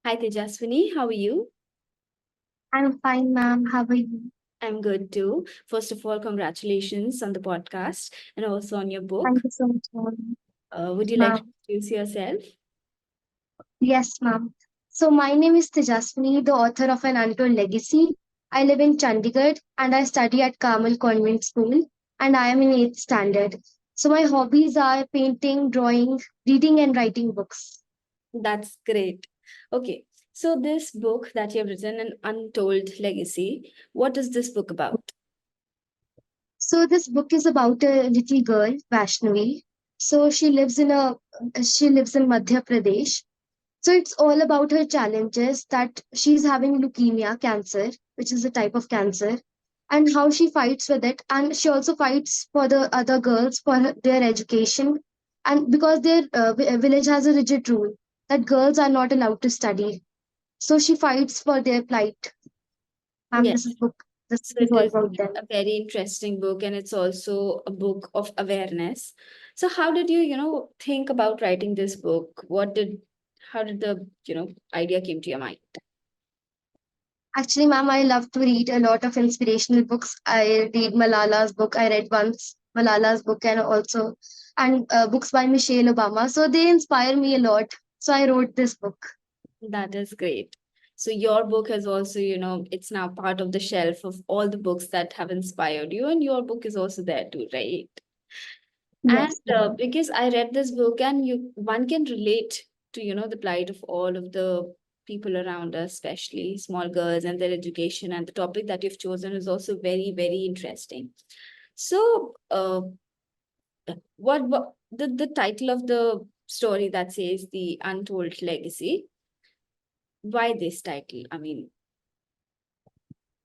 Hi Tejaswini, how are you? I'm fine, ma'am. How are you? I'm good too. First of all, congratulations on the podcast and also on your Thank book. you so much, ma'am. Would you like to Ma'am. introduce yourself? Yes, ma'am. So my name is Tejaswini, the author of An Untold Legacy. I live in Chandigarh and I study at Carmel Convent School and I am in 8th standard. So my hobbies are painting, drawing, reading and writing books. That's great. Okay, so this book that you've written, An Untold Legacy, what is this book about? So this book is about a little girl, Vaishnavi. So she lives in Madhya Pradesh. So it's all about her challenges that she's having leukemia, cancer, which is a type of cancer, and how she fights with it. And she also fights for the other girls for their education. And because their village has a rigid rule that girls are not allowed to study. So she fights for their plight. And Yes. this So is it all is about them. a very interesting book and it's also a book of awareness. So how did you think about writing this book? How did the idea came to your mind? Actually, ma'am, I love to read a lot of inspirational books. I read Malala's book. I read once Malala's book and books by Michelle Obama. So they inspire me a lot. So I wrote this book. That is great. So your book has also it's now part of the shelf of all the books that have inspired you, and your book is also there too, right? And Yes, ma'am. because I read this book, and one can relate to the plight of all of the people around us, especially small girls and their education. And the topic that you've chosen is also very, very interesting. So, what the title of the story that says the Untold Legacy? Why this title? I mean,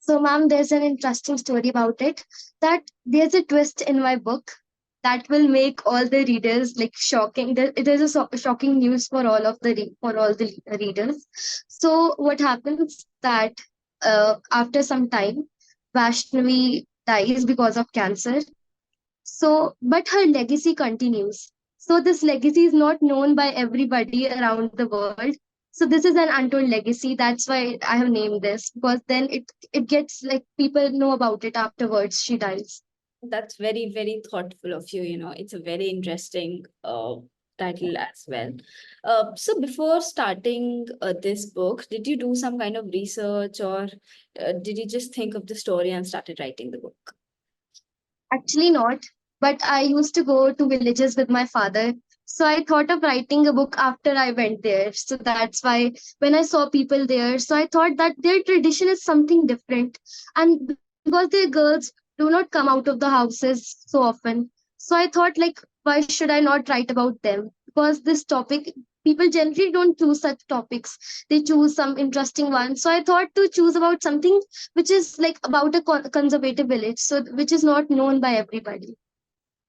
So, ma'am, there's an interesting story about it that there's a twist in my book that will make all the readers like shocking. There's a shocking news for all of for all the readers. So, what happens that after some time, Vaishnavi dies because of cancer. So, but her legacy continues. So, this legacy is not known by everybody around the world. So, this is an untold legacy. That's why I have named this because then it gets like people know about it afterwards she dies. that's very, very thoughtful of you. It's a very interesting title as well. So before starting this book, did you do some kind of research or did you just think of the story and started writing the book? Actually, not. But I used to go to villages with my father. So I thought of writing a book after I went there. So that's why when I saw people there, so I thought that their tradition is something different. And because their girls do not come out of the houses so often. So I thought, like, why should I not write about them? Because this topic, people generally don't choose such topics. They choose some interesting ones. So I thought to choose about something which is like about a conservative village, so which is not known by everybody.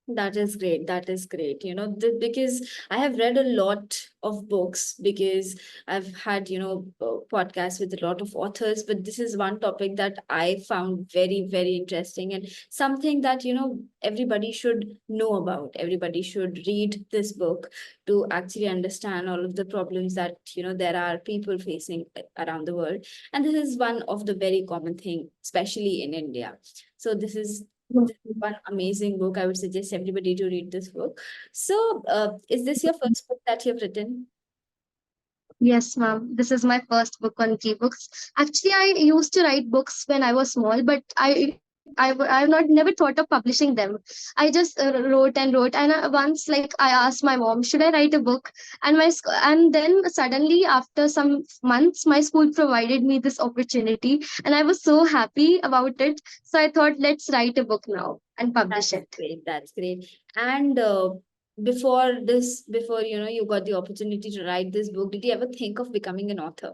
That is great. That is great. Because I have read a lot of books because I've had podcasts with a lot of authors, but this is one topic that I found very, very interesting and something that everybody should know about. Everybody should read this book to actually understand all of the problems that there are people facing around the world. And this is one of the very common thing, especially in India. So this is one amazing book. I would suggest everybody to read this book. So, is this your first book that you've written? Yes, ma'am. This is my first book on ebooks. Actually, I used to write books when I was small, but I've not never thought of publishing them. I just wrote and wrote, and once like I asked my mom, should I write a book? And then suddenly after some months, my school provided me this opportunity, and I was so happy about it. So I thought, let's write a book now and publish That's it. great. That's great. And before you got the opportunity to write this book, did you ever think of becoming an author?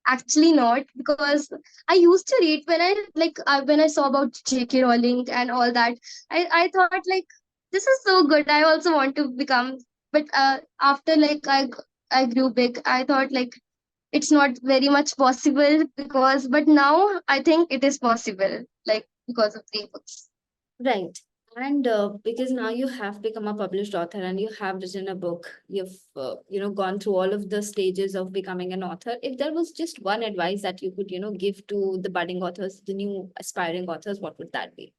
Actually, not because I used to read when I saw about J.K. Rowling and all that. I thought like this is so good. I also want to become. But after I grew big, I thought like it's not very much possible but now I think it is possible like because of the books. Right. And because now you have become a published author and you have written a book, you've gone through all of the stages of becoming an author. If there was just one advice that you could give to the budding authors, the new aspiring authors, what would that be?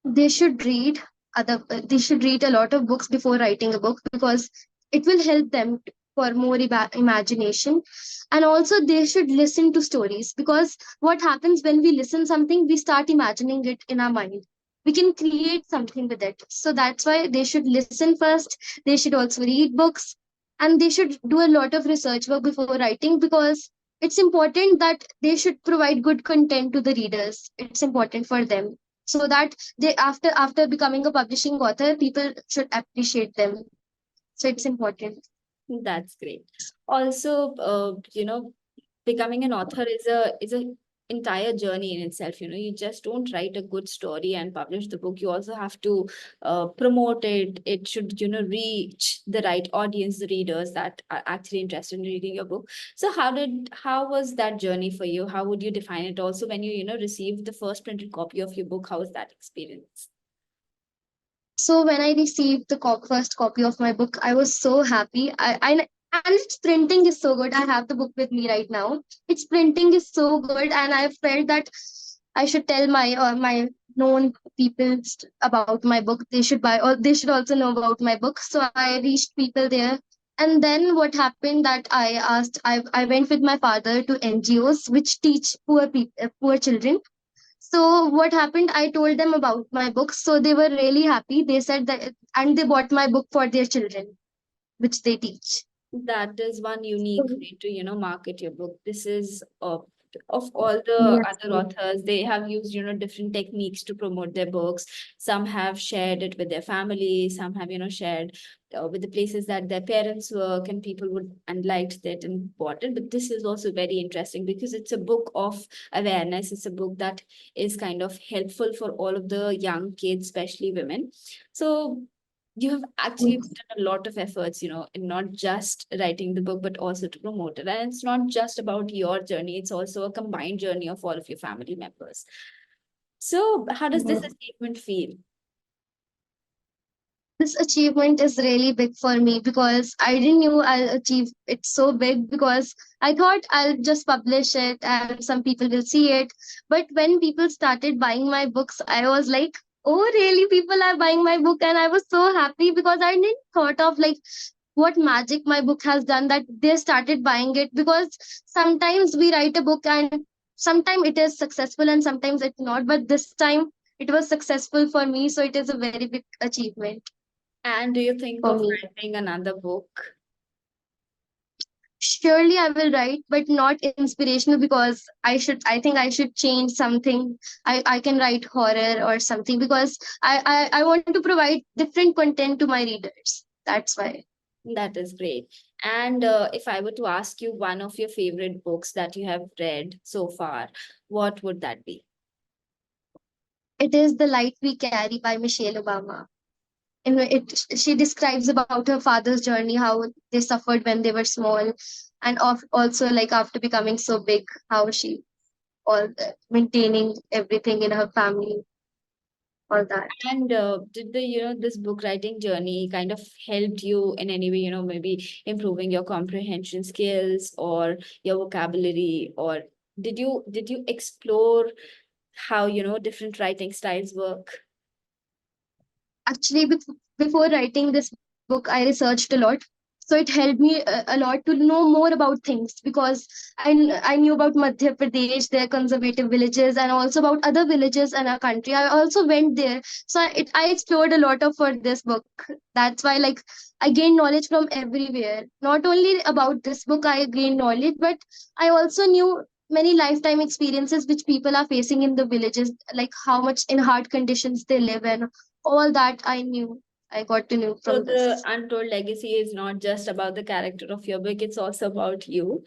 They should read they should read a lot of books before writing a book, because it will help them for more imagination. And also they should listen to stories, because what happens when we listen something, we start imagining it in our mind, we can create something with it. So that's why they should listen first. They should also read books, and they should do a lot of research work before writing, because it's important that they should provide good content to the readers. It's important for them, so that they, after becoming a publishing author, people should appreciate them. So it's important. That's great. Also, becoming an author is a entire journey in itself. You just don't write a good story and publish the book. You also have to promote it. It should reach the right audience, the readers that are actually interested in reading your book. So how was that journey for you? How would you define it? Also, when you received the first printed copy of your book, how was that experience? So when I received the first copy of my book, I was so happy. And its printing is so good. I have the book with me right now. Its printing is so good, and I felt that I should tell my known people about my book. They should buy, or they should also know about my book. So I reached people there. And then what happened, that I went with my father to NGOs which teach poor people, poor children. So what happened, I told them about my book. So they were really happy. They said that, and they bought my book for their children, which they teach. That is one unique So, way to, market your book. This is of all the yes. other authors, they have used, different techniques to promote their books. Some have shared it with their family, some have, shared with the places that their parents work and people would and liked that and bought it. But this is also very interesting because it's a book of awareness. It's a book that is kind of helpful for all of the young kids, especially women. So you have actually put Yes. in a lot of efforts, in not just writing the book, but also to promote it. And it's not just about your journey, it's also a combined journey of all of your family members. So, how does this Mhm. achievement feel? This achievement is really big for me, because I didn't knew I'll achieve it so big, because I thought I'll just publish it and some people will see it. But when people started buying my books, I was like, oh really, people are buying my book, and I was so happy, because I didn't thought of like what magic my book has done, that they started buying it. Because sometimes we write a book and sometimes it is successful and sometimes it's not, but this time it was successful for me, so it is a very big achievement And do you think for of me. writing another book? Surely I will write, but not inspirational, because I think I should change something. I can write horror or something, because I want to provide different content to my readers. That's why. That is great. And if I were to ask you one of your favorite books that you have read so far, what would that be? It is The Light We Carry by Michelle Obama. In it, she describes about her father's journey, how they suffered when they were small, and also like after becoming so big, how she all maintaining everything in her family, all that. And did this book writing journey kind of helped you in any way, maybe improving your comprehension skills or your vocabulary, or did you explore how, different writing styles work? Actually, before writing this book, I researched a lot. So it helped me a lot to know more about things, because I knew about Madhya Pradesh, their conservative villages, and also about other villages in our country. I also went there, so I explored a lot of for this book. That's why like I gained knowledge from everywhere. Not only about this book I gained knowledge, but I also knew many lifetime experiences which people are facing in the villages, like how much in hard conditions they live in. All that I knew, I got to know So from the this. Untold Legacy is not just about the character of your book, it's also about you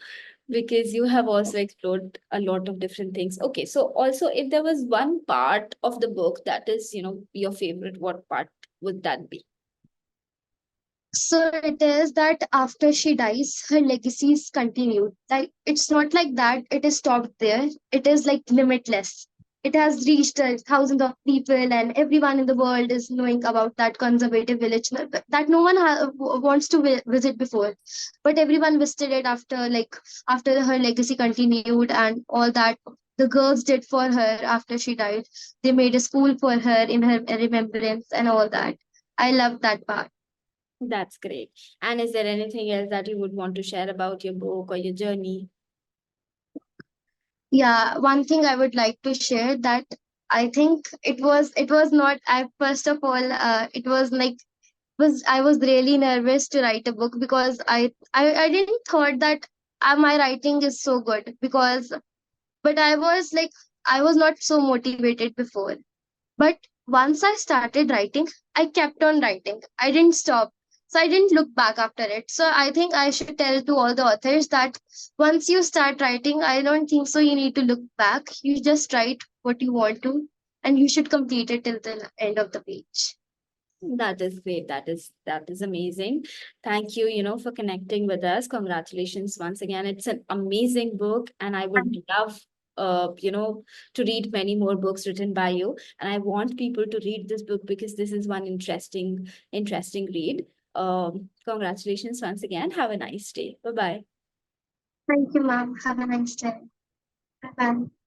because you have also explored a lot of different things. Okay, so also if there was one part of the book that is, your favorite, what part would that be? So it is that after she dies, her legacy is continued. Like it's not like that, it is stopped there. It is like limitless. it has reached thousands of people, and everyone in the world is knowing about that conservative village that no one wants to visit before, but everyone visited it after, like, after her legacy continued and all that the girls did for her after she died. They made a school for her in her remembrance and all that. I love that part. That's great. And is there anything else that you would want to share about your book or your journey? Yeah, one thing I would like to share that I think it was not, I first of all, it was like, was I was really nervous to write a book because I didn't thought that my writing is so good, because but I was like, I was not so motivated before. But once I started writing, I kept on writing. I didn't stop. So I didn't look back after it. So I think I should tell to all the authors that once you start writing, I don't think so you need to look back. You just write what you want to, and you should complete it till the end of the page. That is great. That is amazing. Thank you, for connecting with us. Congratulations once again. It's an amazing book, and I would love to read many more books written by you. And I want people to read this book because this is one interesting read. Congratulations once again. Have a nice day. Bye-bye. Thank you, ma'am. Have a nice day. Bye bye.